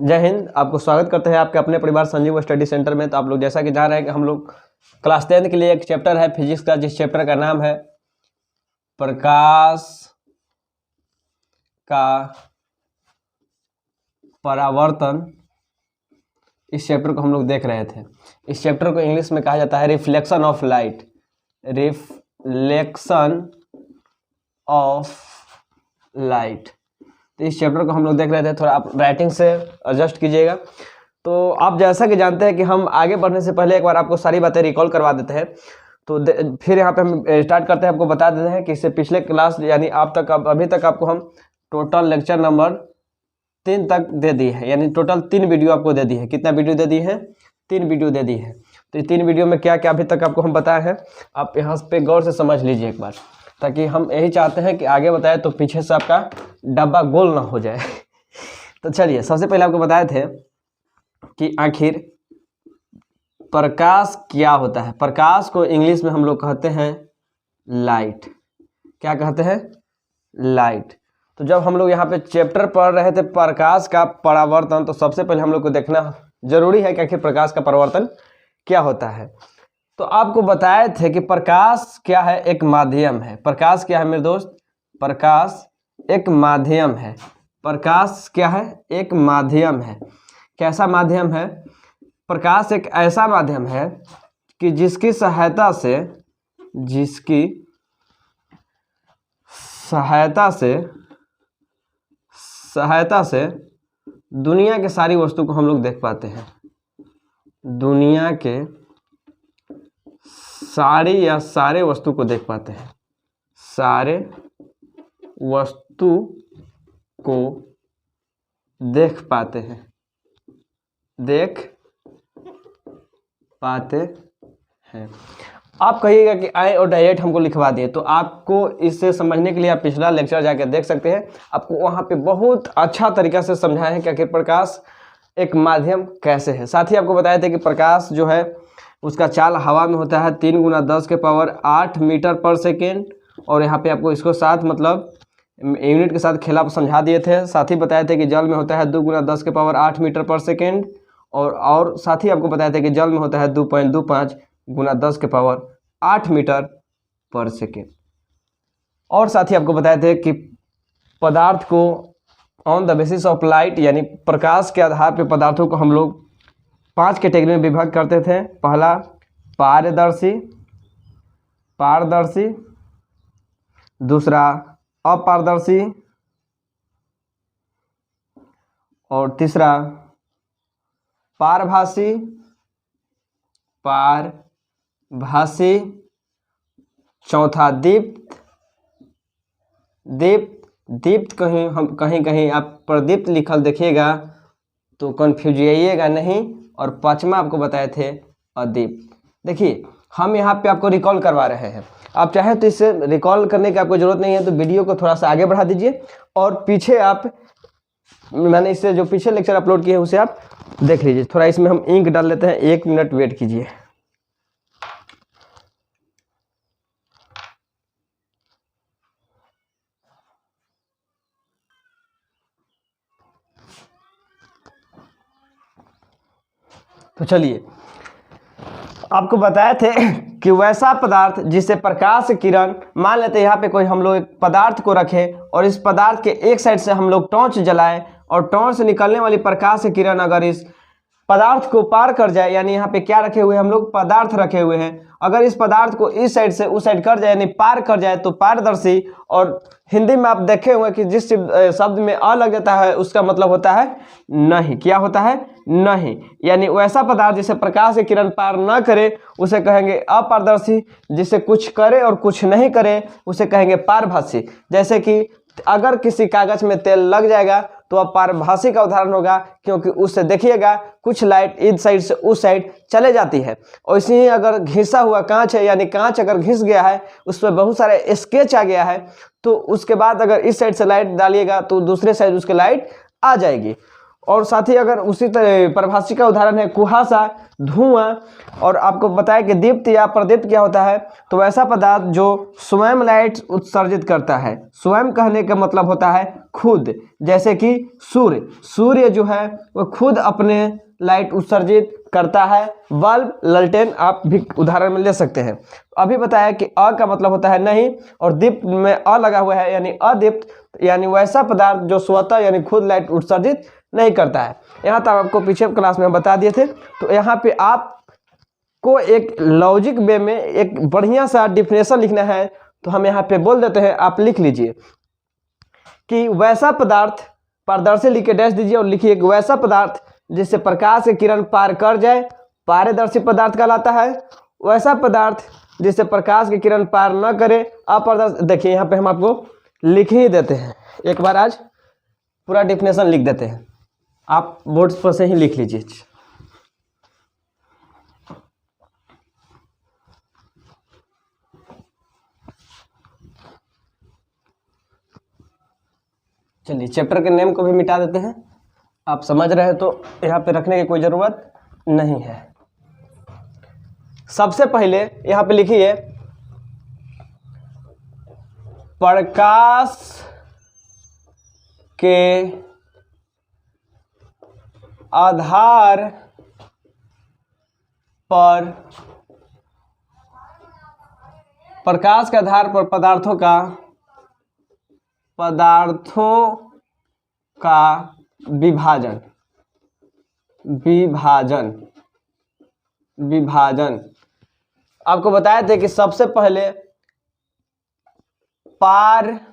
जय हिंद। आपको स्वागत करते हैं आपके अपने परिवार संजीव स्टडी सेंटर में। तो आप लोग जैसा कि जान रहे हैं कि हम लोग क्लास 10 के लिए एक चैप्टर है फिजिक्स का, जिस चैप्टर का नाम है प्रकाश का परावर्तन। इस चैप्टर को हम लोग देख रहे थे। इस चैप्टर को इंग्लिश में कहा जाता है reflection of light. Reflection of light. तो इस चैप्टर को हम लोग देख रहे थे। थोड़ा आप राइटिंग से एडजस्ट कीजिएगा। तो आप जैसा कि जानते हैं कि हम आगे बढ़ने से पहले एक बार आपको सारी बातें रिकॉल करवा देते हैं। तो फिर यहाँ पे हम स्टार्ट करते हैं। आपको बता देते हैं कि इससे पिछले क्लास यानी अभी तक आपको हम टोटल लेक्चर नंबर 3 तक दे दी है, यानी टोटल 3 वीडियो आपको दे दी है। कितना वीडियो दे दी है? 3 वीडियो दे दी है। तो ये 3 वीडियो में क्या क्या अभी तक आपको हम बताए हैं, आप यहाँ पे गौर से समझ लीजिए एक बार, ताकि हम यही चाहते हैं कि आगे बताए तो पीछे से आपका डब्बा गोल ना हो जाए। तो चलिए, सबसे पहले आपको बताए थे कि आखिर प्रकाश क्या होता है। प्रकाश को इंग्लिश में हम लोग कहते हैं लाइट। क्या कहते हैं? लाइट। तो जब हम लोग यहाँ पे चैप्टर पढ़ रहे थे प्रकाश का परावर्तन, तो सबसे पहले हम लोग को देखना जरूरी है कि आखिर प्रकाश का परावर्तन क्या होता है। तो आपको बताए थे कि प्रकाश क्या है? एक माध्यम है। प्रकाश क्या है मेरे दोस्त? प्रकाश एक माध्यम है। प्रकाश क्या है? एक माध्यम है। कैसा माध्यम है? प्रकाश एक ऐसा माध्यम है कि जिसकी सहायता से दुनिया के सारी वस्तु को हम लोग देख पाते हैं। दुनिया के सारे वस्तु को देख पाते हैं। सारे वस्तु को देख पाते हैं। आप कहिएगा कि आए और डायरेक्ट हमको लिखवा दिए, तो आपको इससे समझने के लिए आप पिछला लेक्चर जाकर देख सकते हैं। आपको वहाँ पे बहुत अच्छा तरीका से समझाया है कि आखिर प्रकाश एक माध्यम कैसे है। साथ ही आपको बताए थे कि प्रकाश जो है उसका चाल हवा में होता है 3 × 10⁸ मीटर पर सेकेंड। और यहाँ पे आपको इसको साथ मतलब यूनिट के साथ खेला समझा दिए थे। साथ ही बताए थे कि जल में होता है 2 × 10⁸ मीटर पर सेकेंड। और साथ ही आपको बताया था कि जल में होता है 2.25 × 10⁸ मीटर पर सेकेंड। और साथ ही आपको बताए थे कि पदार्थ को on the basis of light, यानी प्रकाश के आधार पर पदार्थों को हम लोग 5 कैटेगरी में विभाग करते थे। पहला पारदर्शी, दूसरा अपारदर्शी, और तीसरा पारभासी, चौथा दीप्त। कहीं आप प्रदीप्त लिखल देखिएगा तो कन्फ्यूज जाइएगा नहीं। और 5वां आपको बताए थे अदीप्त। देखिए, हम यहाँ पे आपको रिकॉल करवा रहे हैं। आप चाहे तो इससे रिकॉल करने की आपको जरूरत नहीं है, तो वीडियो को थोड़ा सा आगे बढ़ा दीजिए और पीछे मैंने इससे जो पीछे लेक्चर अपलोड किए हैं उसे आप देख लीजिए। थोड़ा इसमें हम इंक डाल लेते हैं, 1 मिनट वेट कीजिए। तो चलिए, आपको बताए थे कि वैसा पदार्थ जिससे प्रकाश किरण, मान लेते हैं यहाँ पे कोई हम लोग एक पदार्थ को रखें और इस पदार्थ के एक साइड से हम लोग टॉर्च जलाएं और टॉर्च से निकलने वाली प्रकाश किरण अगर इस पदार्थ को पार कर जाए, यानी यहाँ पे क्या रखे हुए हैं हम लोग? पदार्थ रखे हुए हैं। अगर इस पदार्थ को इस साइड से उस साइड कर जाए, यानी पार कर जाए, तो पारदर्शी। और हिंदी में आप देखे होंगे कि जिस शब्द में अ लग जाता है उसका मतलब होता है नहीं। क्या होता है? नहीं। यानी वैसा पदार्थ जिसे प्रकाश की किरण पार न करे उसे कहेंगे अपारदर्शी। जिसे कुछ करे और कुछ नहीं करे उसे कहेंगे पारभासी। जैसे कि अगर किसी कागज में तेल लग जाएगा तो अब पारभासी का उदाहरण होगा, क्योंकि उससे देखिएगा कुछ लाइट इस साइड से उस साइड चले जाती है। और इसी ही अगर घिसा हुआ कांच है, यानी कांच अगर घिस गया है, उस पर बहुत सारे स्केच आ गया है, तो उसके बाद अगर इस साइड से लाइट डालिएगा तो दूसरे साइड उसके लाइट आ जाएगी। और साथ ही अगर उसी तरह परिभाषिक का उदाहरण है कुहासा, धुआं, और आपको बताया कि दीप्त या प्रदीप्त क्या होता है, तो वैसा पदार्थ जो स्वयं लाइट उत्सर्जित करता है। स्वयं कहने का मतलब होता है खुद, जैसे कि सूर्य, सूर्य जो है वो खुद अपने लाइट उत्सर्जित करता है। बल्ब, ललटेन आप भी उदाहरण में ले सकते हैं। अभी बताया कि अ का मतलब होता है नहीं, और दीप्त में अ लगा हुआ है यानी अदीप्त, यानी वैसा पदार्थ जो स्वतः यानी खुद लाइट उत्सर्जित नहीं करता है। यहाँ तक आपको पीछे क्लास में बता दिए थे। तो यहाँ पे आपको एक लॉजिक वे में एक बढ़िया सा डिफिनेशन लिखना है, तो हम यहाँ पे बोल देते हैं, आप लिख लीजिए कि वैसा पदार्थ, पारदर्शी लिख के डैश दीजिए और लिखिए कि वैसा पदार्थ जिससे प्रकाश की किरण पार कर जाए पारदर्शी पदार्थ कहलाता है। वैसा पदार्थ जिससे प्रकाश की किरण पार न करे अपारदर्शी। देखिए यहाँ पे हम आपको लिख ही देते हैं, एक बार आज पूरा डिफिनेशन लिख देते हैं, आप बोर्ड पर से ही लिख लीजिए। चलिए चैप्टर के नेम को भी मिटा देते हैं, आप समझ रहे हैं तो यहाँ पे रखने की कोई ज़रूरत नहीं है। सबसे पहले यहाँ पे लिखिए प्रकाश के आधार पर, प्रकाश के आधार पर पदार्थों का विभाजन, आपको बताए थे कि सबसे पहले पारदर्शी